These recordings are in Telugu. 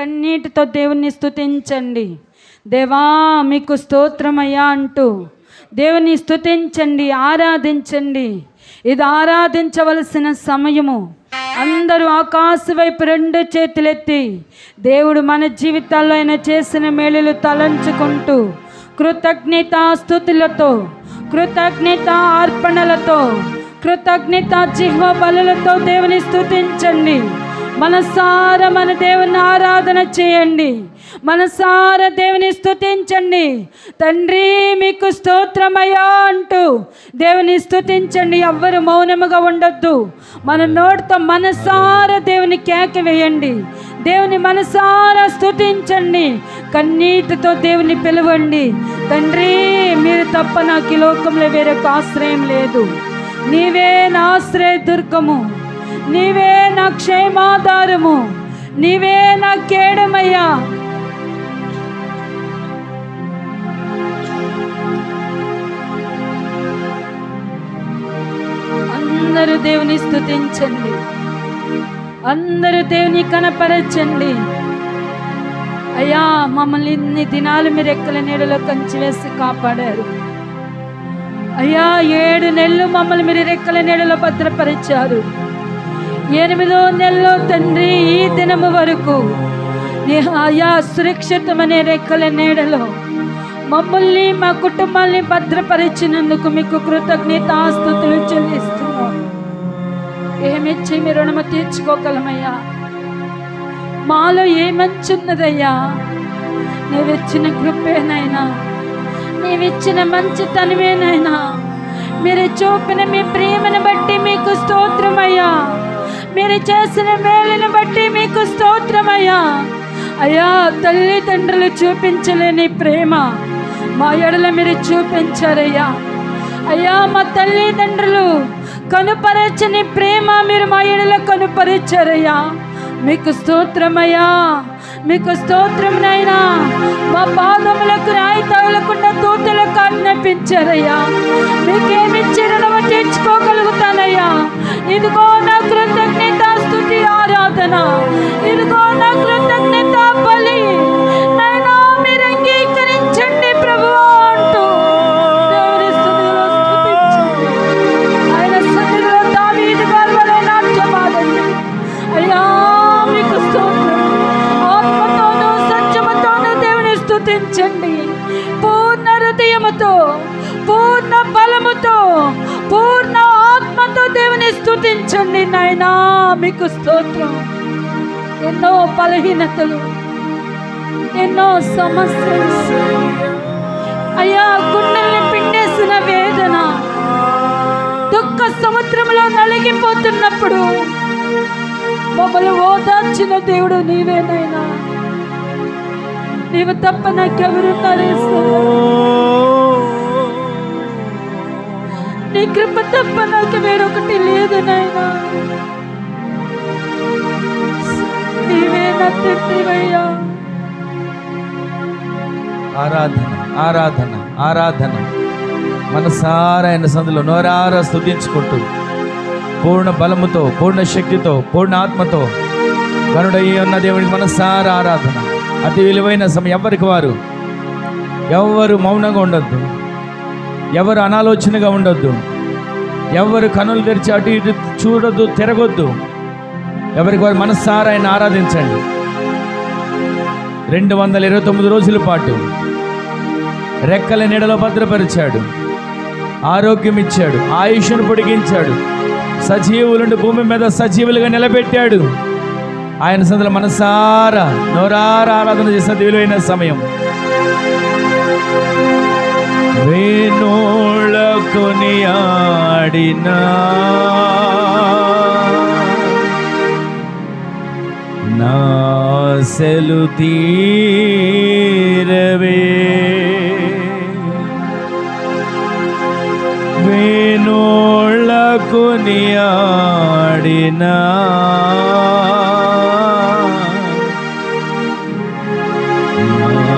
కన్నీటితో దేవుణ్ణి స్తుతించండి. దేవా మీకు స్తోత్రమయ్యా అంటూ దేవుని స్తుతించండి, ఆరాధించండి. ఇది ఆరాధించవలసిన సమయము. అందరూ ఆకాశం వైపు 2 చేతులెత్తి దేవుడు మన జీవితాల్లో ఆయన చేసిన మేలులు తలంచుకుంటూ కృతజ్ఞతాస్తుతులతో, కృతజ్ఞత అర్పణలతో, కృతజ్ఞత జిహ్వ బలులతో దేవుని స్తుతించండి. మనసారా మన దేవుని ఆరాధన చేయండి. మనసారా దేవుని స్తుతించండి. తండ్రి మీకు స్తోత్రమయ్యా అంటూ దేవుని స్తుతించండి. ఎవ్వరు మౌనముగా ఉండొద్దు. మన నోటితో మనసారా దేవుని కేక వేయండి. దేవుని మనసారా స్తుతించండి. కన్నీటితో దేవుని పిలవండి. తండ్రి మీరు తప్ప నాకు ఈ లోకంలో వేరొక ఆశ్రయం లేదు. నీవే నా ఆశ్రయ దుర్గము, నీవే నా క్షేమాధారము, నీవే నా కేడమయ్యా. అందరూ దేవుని స్తుతించండి. అందరూ దేవుని కనపరచండి. అయ్యా మమ్మల్ని ఇన్ని దినాలు మీరు రెక్కల నీడలో కంచి వేసి కాపాడారు. అయ్యా 7 నెలలు మమ్మల్ని మీరు రెక్కల నీడలో భద్రపరిచారు. 8వ నెలలో తండ్రి ఈ దినము వరకు అయ్యా సురక్షితమనే రెక్కల నీడలో మమ్మల్ని మా కుటుంబాన్ని భద్రపరిచినందుకు మీకు కృతజ్ఞతాస్తుతులు చెల్లిస్తున్నాం. ఏమిచ్చి మీ రుణము తీర్చుకోగలమయ్యా? మాలో ఏ మంచి ఉన్నదయ్యా? నీవిచ్చిన కృపేనైనా, నీవిచ్చిన మంచితనమేనైనా, మీరు చూపిన మీ ప్రేమను బట్టి మీకు స్తోత్రమయ్యా. మీరు చేసిన మేలును బట్టి మీకు స్తోత్రమయ్యా. అయ్యా తల్లిదండ్రులు చూపించలేని ప్రేమ మా ఎడల మీరు చూపించారయ్యా. అయ్యా మా తల్లిదండ్రులు కనుపరచని ప్రేమ మీరు మా ఎడల కనుపరిచారయ్యా. మీకు స్తోత్రమయ్యా, మీకు స్తోత్రం నైనా. మా పాదములకు రాయి తగలకుండా తూతులకు ఆజ్ఞాపించారయ్యా. మీకేమిచ్చి రుణము తీర్చుకోగలుగుతానయ్యా? ఇదిగో నా కృతజ్ఞత స్తుతి ఆరాధన, ఇదిగో నా కృతజ్ఞత బలి నైనా మీరు అంగీకరించండి ప్రభువా అంటూ దేవుని సన్నిధిలో స్తుతించండి. ఆయన సన్నిధిలో దావీదు గారి వలె నాట్యమాడండి. అయ్యా మీకు స్తోత్రం. ఆత్మతోనూ సత్యముతోనూ దేవుని స్తుతించండి. పూర్ణ హృదయముతో, పూర్ణ బలముతో, పూర్ణ ఆత్మతో దేవుని స్తుతించండి నాయనా. మీకు స్తోత్రం. ఎన్నో బలహీనతలు, ఎన్నో సమస్యలు అయ్యా, గుండెల్ని పిండేసిన వేదన, దుఃఖ సముద్రంలో నలిగిపోతున్నప్పుడు మమ్మల్ని ఓదార్చిన దేవుడు నీవేనైనా. నీవు తప్ప నాకెవరున్నారే? నీ కృప తప్ప నాకు వేరొకటి లేదు నాయనా. నీవే నా తండ్రివయ్యా. ఆరాధన, ఆరాధన, ఆరాధన. మనసారా ఆయన సందులో నోరారా స్తుతించుకుంటూ పూర్ణ బలముతో, పూర్ణ శక్తితో, పూర్ణ ఆత్మతో గనుడయ్యి ఉన్న దేవుడికి మనసారా ఆరాధన. అతి విలువైన సమయం. ఎవరికి వారు, ఎవరు మౌనంగా ఉండొద్దు, ఎవరు అనాలోచనగా ఉండొద్దు, ఎవరు కనులు తెరిచి అటు ఇటు చూడొద్దు, తిరగొద్దు. ఎవరికి వారు మనసారా ఆయన ఆరాధించండి. 229 రోజుల పాటు రెక్కల నీడలో భద్రపరిచాడు, ఆరోగ్యం ఇచ్చాడు, ఆయుష్ను పొడిగించాడు, సజీవులను భూమి మీద సజీవులుగా నిలబెట్టాడు. ఆయన సందులో మనసారా నోరారా ఆరాధన చేసిన విలువైన సమయం. వేణోళ్ళ కొనియాడినా నా ఆశలు తీరవే, వేణోళ్ళ కొనియాడినా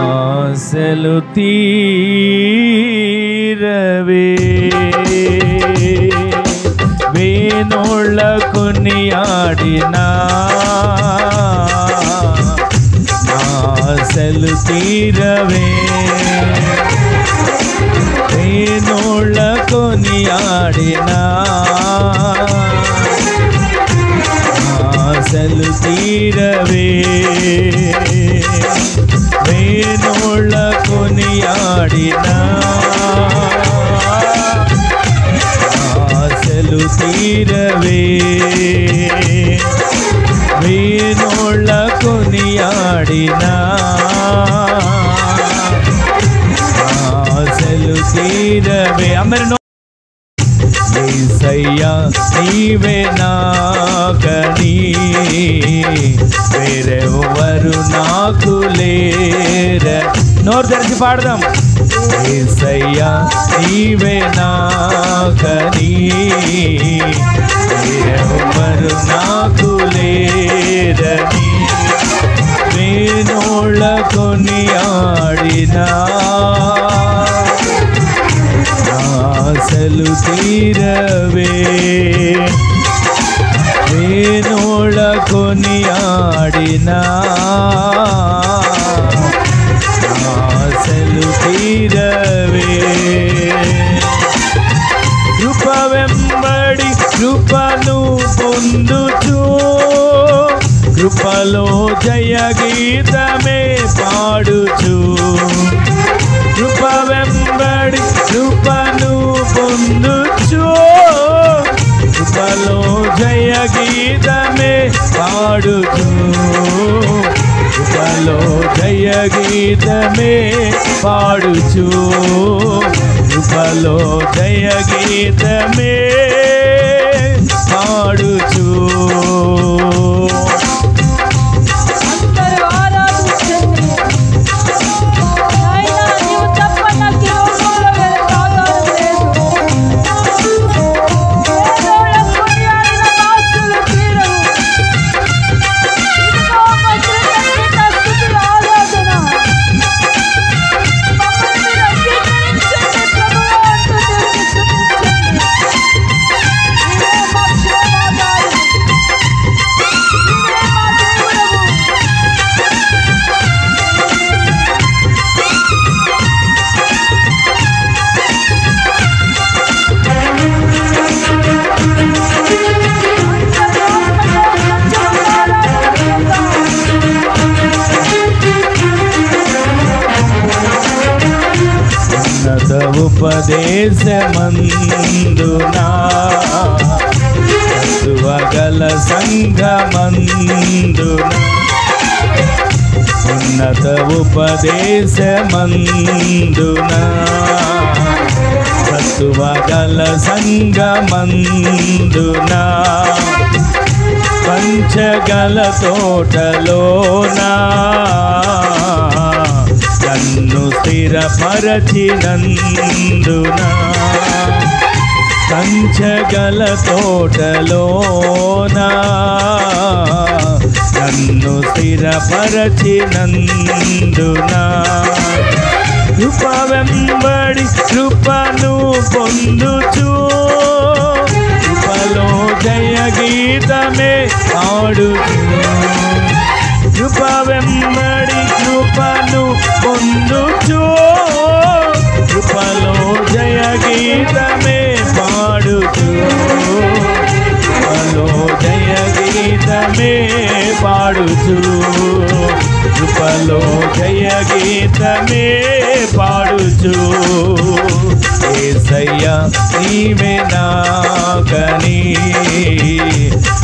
ఆశలు తీరవే, వేణోళ్ళ కొనియాడినా ఆశలు తీరవే వేణోళ్ళ కొనియాడినా ఆశలు తీరవే వేణోళ్ళ కొనియాడినా ఆశలు తీరవే వేణోళ్ళ కొనియాడినా ఆశలు తీరవే అందరి యేసయ్యా నీవే నాకని వేరెవరు నాకు లేర నోరు తెరిచి పాడదాం యేసయ్యా నీవే నాకని వేరెవరు నాకు లేరని వేణోళ్ళ కొనియాడినా ఆశలు తీరవే వేణోళ్ళ కొనియాడినా ఆశలు తీరవే కృప వెంబడి కృపను పొందుచు కృపలో జయ గీతమే పాడుచు కృప వెంబడి కృపను పొందుచు కృపలో జయ గీతమే పాడుచు కృపలో జయ గీతమే పాడుచు కృపలో జయ గీతమే పాడుచు ఉపదేశమందునా సత్వగల సంఘమందునా ఉన్నత ఉపదేశమందునా సత్వగల సంఘమందునా పంచగల తోటలోనా నన్ను స్థిరపరచినందునా పంచగల తోటలోనా నన్ను స్థిరపరచినందునా కృప వెంబడి కృపను పొందుచు కృపలో జయ గీతమే పాడుచు కృప వెంబడి కృపను పొందుచు కృపలో జయ గీతమే పాడుచు కృపలో జయ గీతమే పాడుచు కృపలో జయ గీతమే పాడుచు యేసయ్యా నీవే నాకని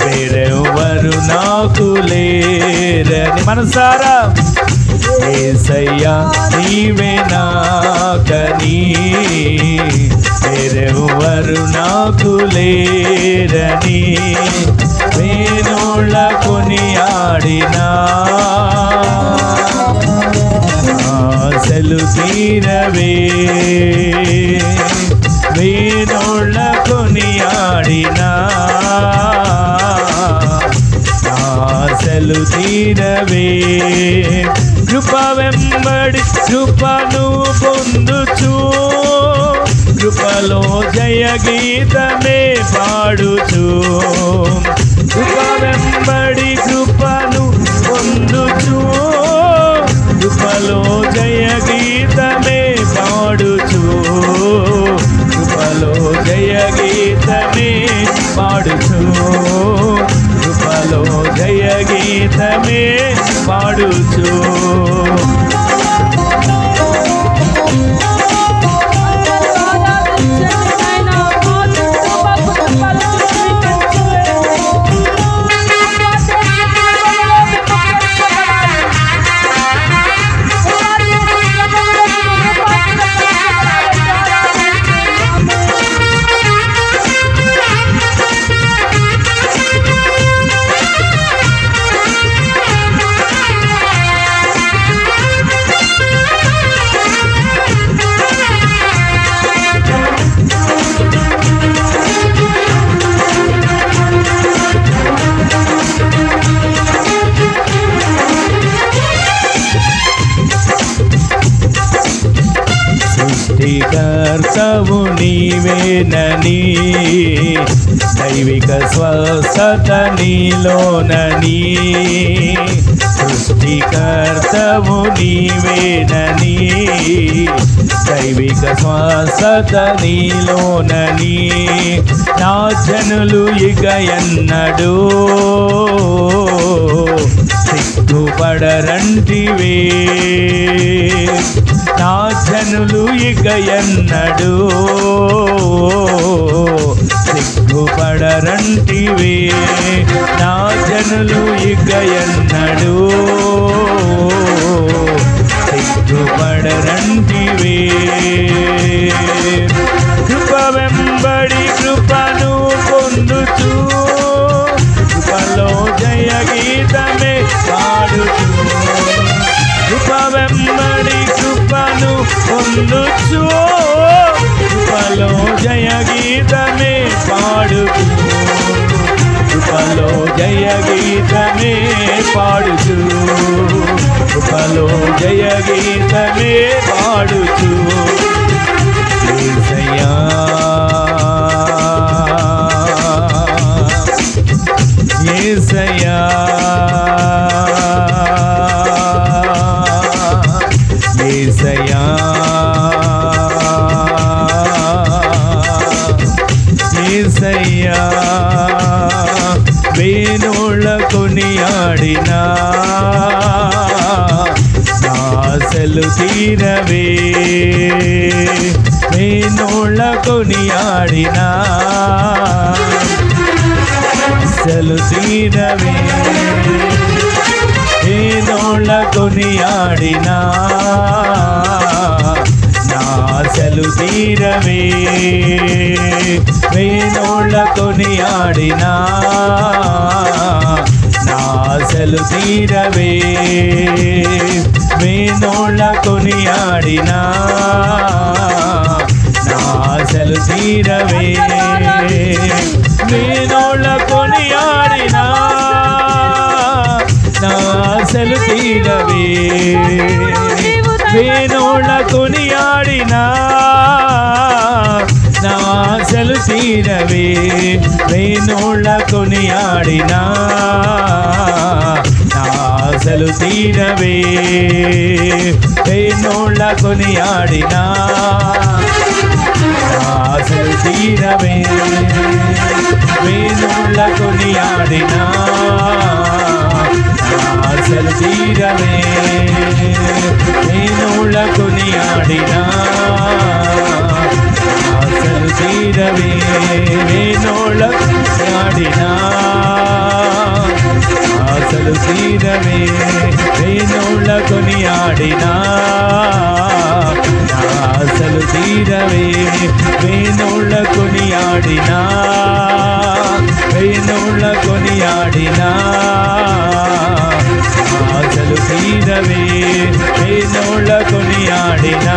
వేరెవరు నాకు లేరని మనసారా యేసయ్యా నీవే నాకని వేరెవరు నాకు లేరని వేణోళ్ళ కొనియాడినా ఆశలు తీరవే వేణోళ్ళ కొనియాడినా ఆశలు తీరవే కృప వెంబడి కృపను పొందుచు కృపలో జయ గీతమే పాడుచు కృప వెంబడి కృపను పొందుచు కృప పాడుచు సృష్టికర్తవు నీవేనని దైవిక స్వస్థత నీలోనని సృష్టికర్తవు నీవేనని దైవిక స్వస్థత నీలోనని నా జనులు ఇక ఎన్నడూ సిగ్గుపడరంటివే నా జనులు ఇక ఎన్నడూ సిగ్గుపడరంటివే నా జనులు ఇక ఎన్నడూ సిగ్గుపడరంటివే కృప వెంబడి కృపను పొందుచు కృపలో జయ గీతమే పాడుచు కృప వెంబడి కృపను పొందుచు కృపలో జయ గీతమే పాడుచు కృపలో జయ గీతమే పాడుచు కృపలో జయ గీతమే పాడుచు యేసయ్యా యేసయ్యా యేసయ్యా యేసయ్యా వేణోళ్ళ కొనియాడినా ఆశలు తీరవే వేణోళ్ళ కొనియాడినా ఆశలు తీరవే వేణోళ్ళ కొనియాడినా ఆశలు తీరవే వేణోళ్ళ కొనియాడినా ఆశలు తీరవే వేణోళ్ళ కొనియాడినా ఆశలు తీరవే వేణోళ్ళ కొనియాడినా ఆశలు తీరవే వేణోళ్ళ కొనియాడినా ఆశలు తీరవే వేణోళ్ళ కొనియాడినా ఆశలు తీరవే వేణోళ్ళ కొనియాడినా ఆశలు తీరవే వేణోళ్ళ కొనియాడినా ఆశలు తీరవే వేణోళ్ళ కొనియాడినా ఆశలు తీరవే వేణోళ్ళ కొనియాడినా ఆశలు తీరవే వేణోళ్ళ కొనియాడినా ఆశలు తీరవే వేణోళ్ళ కొనియాడినా వేణోళ్ళ కొనియాడినా ఆశలు తీరవే వేణోళ్ళ కొనియాడినా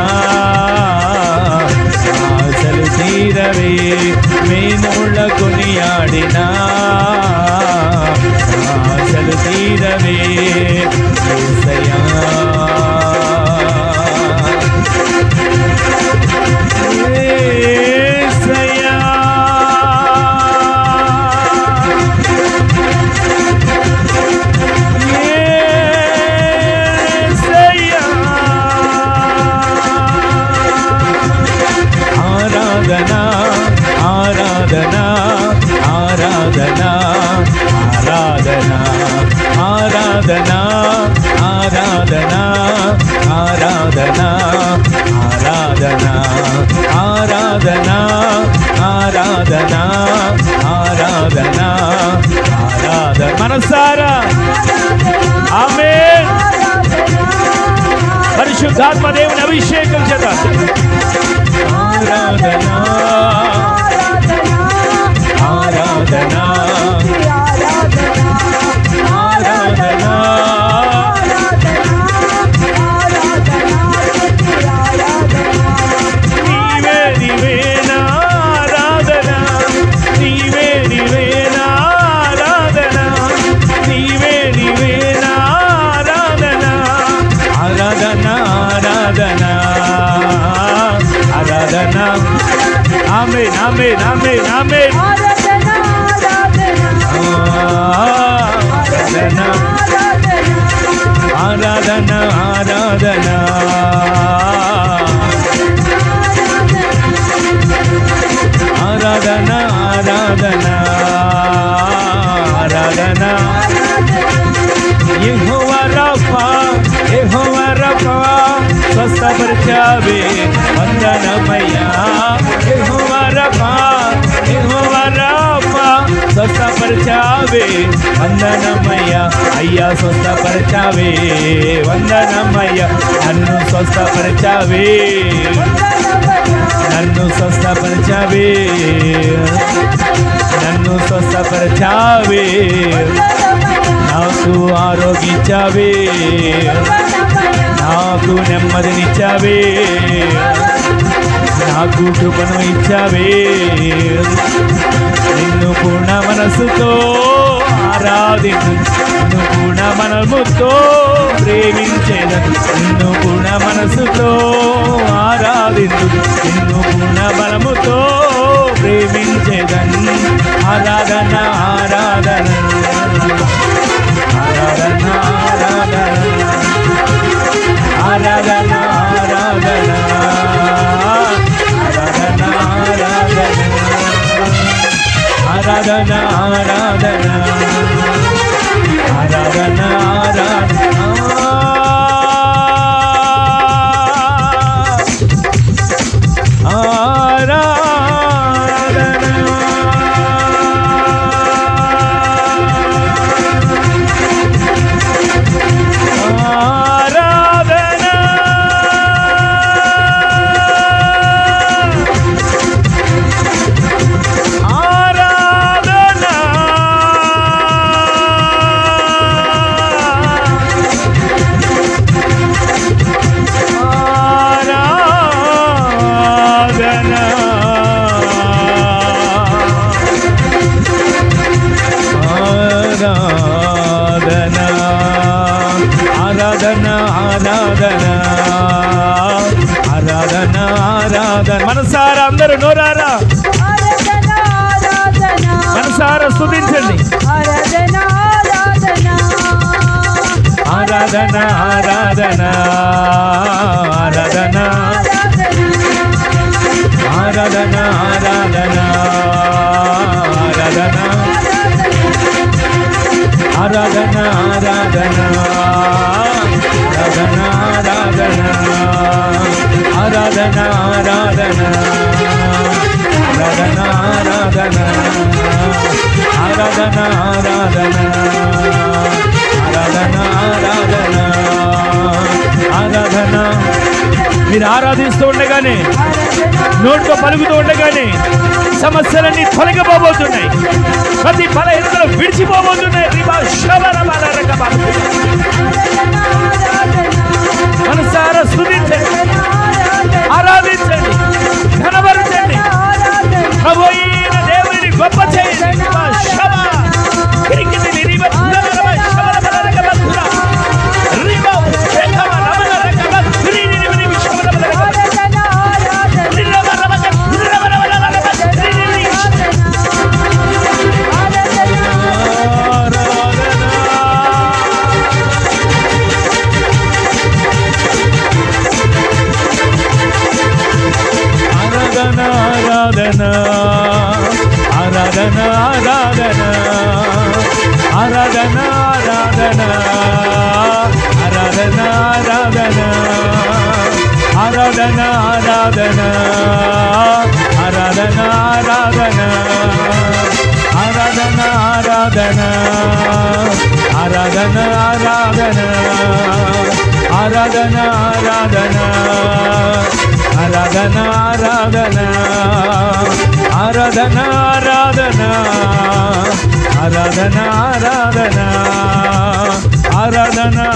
ఆశలు తీరవే వేణోళ్ళ కొనియాడినా ఆశలు తీరవే యేసయ్యా యేసయ్యా ఆరాధన ఆరాధన ఆరాధన ఆరాధన ఆరాధన ఆరాధన ఆరాధన మనసారా ఆమేన్. పరిశుద్ధాత్మ దేవుని అభిషేకం చేత ఆరాధన ఆరాధన ఆరాధన నీవే నీవే నా ఆరాధన నీవే నీవే నా ఆరాధన నీవే నీవే నా ఆరాధన ఆరాధన ఆరాధన ఆరాధన ఆమేన్ ఆమేన్ ఆమేన్ ఆమేన్ ఆరాధన ఆరాధన ఆరాధన ఆరాధన ఆరాధన ఆరాధన యెహోవా రఫా యెహోవా రఫా స్వస్థపరిచావే వందనమయ్యా యెహోవా రఫా యెహోవా రఫా స్వస్థపరిచావే వందనమయ్యా అయ్యా స్వస్థపరిచావే వందనమయ్యా నన్ను స్వస్థపరిచావే నన్ను స్వస్థపరిచావే నన్ను స్వస్థపరిచావే నాకు ఆరోగ్యించావే నాకు నెమ్మదినిచ్చావే నాకు కృపను ఇచ్చావే నిన్ను పూర్ణ మనసుతో ఆరాధించు నిన్ను పూర్ణ మనముతో ప్రేమించేదను నిన్ను పూర్ణ మనసుతో ఆరాధించు నిన్ను పూర్ణ బలముతో ప్రేమించేదను ఆరాధన ఆరాధన ఆరాధన ఆరాధన ఆరాధన ఆరాధన ఆరాధన ఆరాధన ఆరాధన ఆరాధన ఆరాధన మనసారా అందరూ నోరారా మనసారా స్తుతించండి ఆరాధన ఆరాధన ఆరాధన ఆరాధన ఆరాధన ఆరాధన ఆరాధన ఆరాధన ఆరాధన ఆరాధన ఆరాధన ఆరాధన ఆరాధన ఆరాధన ఆరాధన ఆరాధన ఆరాధన ఆరాధన ఆరాధన మీరు ఆరాధిస్తూ ఉండగానే నోట్లో పలుకుతూ ఉండగానే సమస్యలన్నీ తొలగిపోబోతున్నాయి ప్రతి బలహీనతలు విడిచిపోబోతున్నాయి మనసారా స్తుతించండి ఆరాధించండి ఘనపరచండి ప్రభు అయిన దేవుని గొప్ప చేయండి ఆరాధన ఆరాధన ఆరాధన ఆరాధన ఆరాధన ఆరాధన ఆరాధన ఆరాధన ఆరాధన ఆరాధన ఆరాధన ఆరాధన ఆరాధన ఆరాధన ఆరాధన ఆరాధన ఆరాధన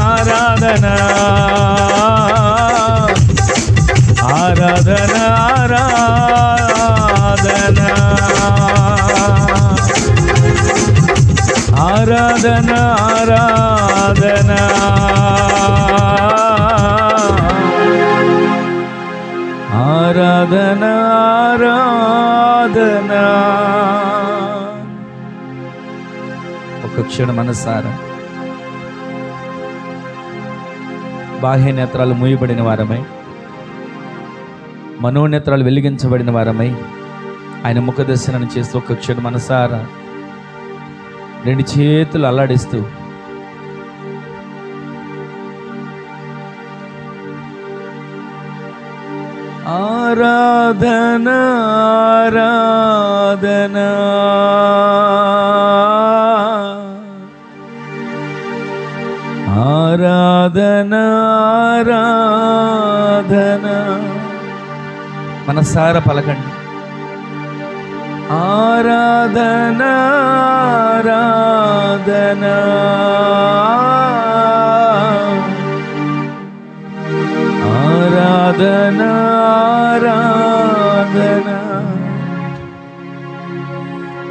ఆరాధన ఆరాధన ఆరాధన ఆరాధన ఆరాధన. ఒక క్షణం మనసారా బాహ్య నేత్రాలు మూయబడిన వారమై మనోనేత్రాలు వెలిగించబడిన వారమై ఆయన ముఖ దర్శనాన్ని చేస్తూ ఒక క్షణం మనసారా రెండు చేతులు అల్లాడిస్తూ ఆరాధన ఆరాధన ఆరాధన ఆరాధన. మనసారా పలకండి. ఆరాధన ఆరాధన ఆరాధన ఆరాధన.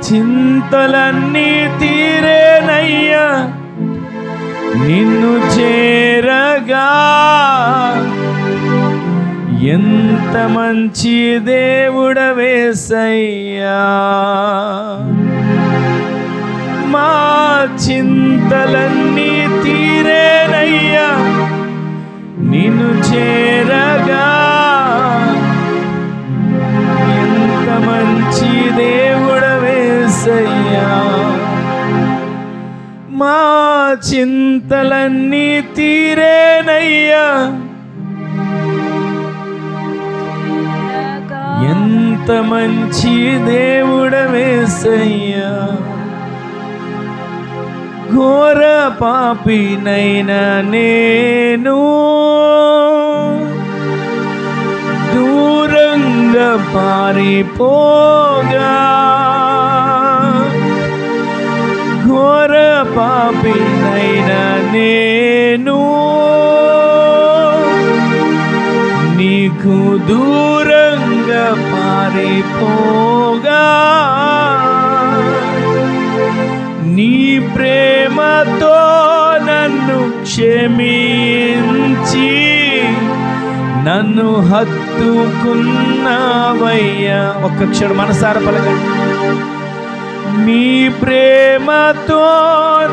చింతలన్నీ తీరేనయ్యా నిన్ను చేరగా, ఎంత మంచి దేవుడవేసయ్యా. మా చింతలన్నీ తీరేనయ్యా నిన్ను చేరగా, ఎంత మంచి దేవుడవేసయ్యా. మా చింతలన్నీ తీరేనయ్యా, ఎంత మంచి దేవుడవేసయ్యా. ఘోర పాపినైనా నేను దూరంగా పారిపోగా, ఘోర పాపినైనా నేను నీకు దూరంగా పారిపోగా, నీ ప్రేమతో నన్ను క్షమించి నన్ను హత్తుకున్నావయ్యా. ఒక్క క్షణం మనసారా పలకండి. నీ ప్రేమతో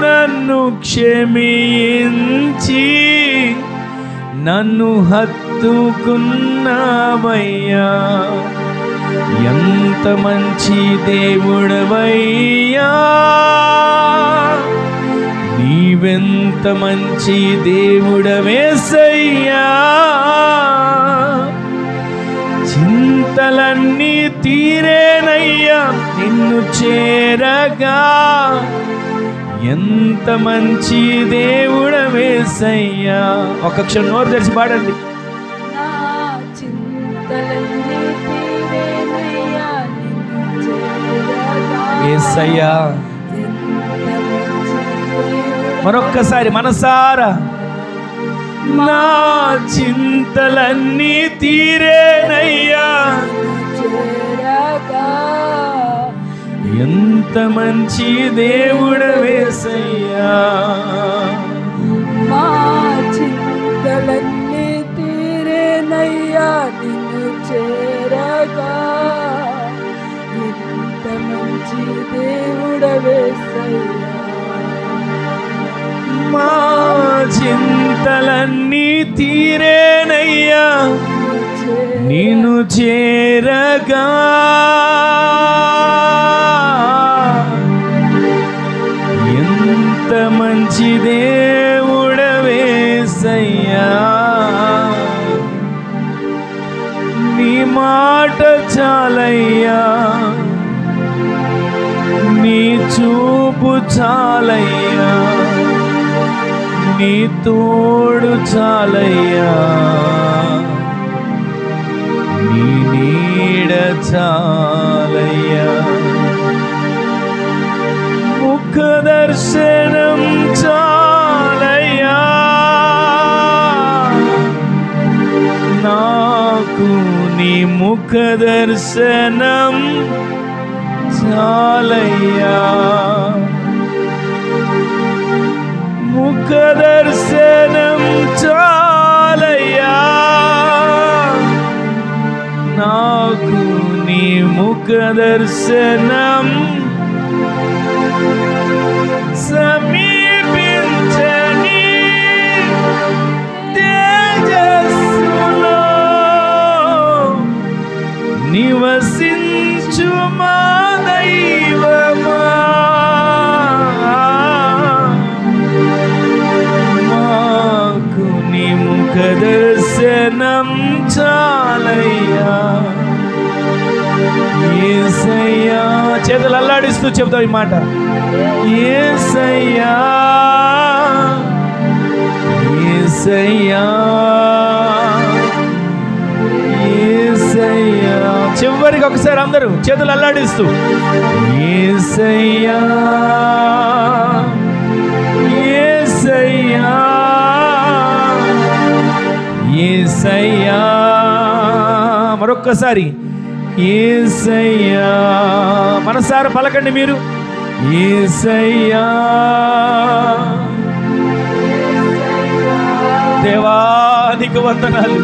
నన్ను క్షమించి నన్ను హత్తుకున్నావయ్యా. ఎంత మంచి దేవుడవయ్యా, నీవెంత మంచి దేవుడవేసయ్యా. చింతలన్నీ తీరేనయ్యా నిన్ను చేరగా, ఎంత మంచి దేవుడవేసయ్యా. ఒక క్షణం నోరు తెరిచి పాడండి. యేసయ్యా. మరొక్కసారి మనసారా, నా చింతలన్నీ తీరేనయ్యా, ఎంత మంచి దేవుడవేసయ్యా. మా చింతలన్నీ తీరేనయ్యా నిన్ను చేరగా, ఎంత మంచి దేవుడవేసయ్యా. మా చింతలన్నీ తీరేనయ్యా నిన్ను చేరగా, ఎంత మంచి దేవుడవేసయ్యా. చాలయ్యా, నీ చూపు చాలయ్యా, నీ తోడు చాలయ్యా, నీ నీడ చాలయ్యా, ముఖ దర్శనం చాలయ్యా, నాకు నీ ముఖ దర్శనం చాలయ్యా, ముఖ దర్శనం చాలయ్యా, నాకు నీ ముఖ దర్శనం సమీపించని తేజస్సులో నివసించు మా దైవమా, మాకు నీ ముఖ దర్శనం చాలయ్యా. యేసయ్యా, చేతులు అల్లాడిస్తూ చెబుతావు ఈ మాట. యేసయ్యా, యేసయ్యా, యేసయ్యా. చివరికి ఒకసారి అందరూ చేతులు అల్లాడిస్తూ యేసయ్యా, యేసయ్యా, యేసయ్యా. మరొక్కసారి యేసయ్యా, మనసారా పలకండి మీరు. యేసయ్యా, దేవానికి వందనాలు.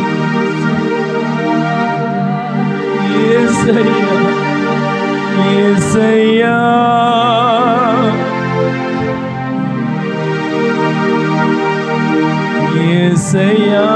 యేసయ్యా, యేసయ్యా, యేసయ్యా.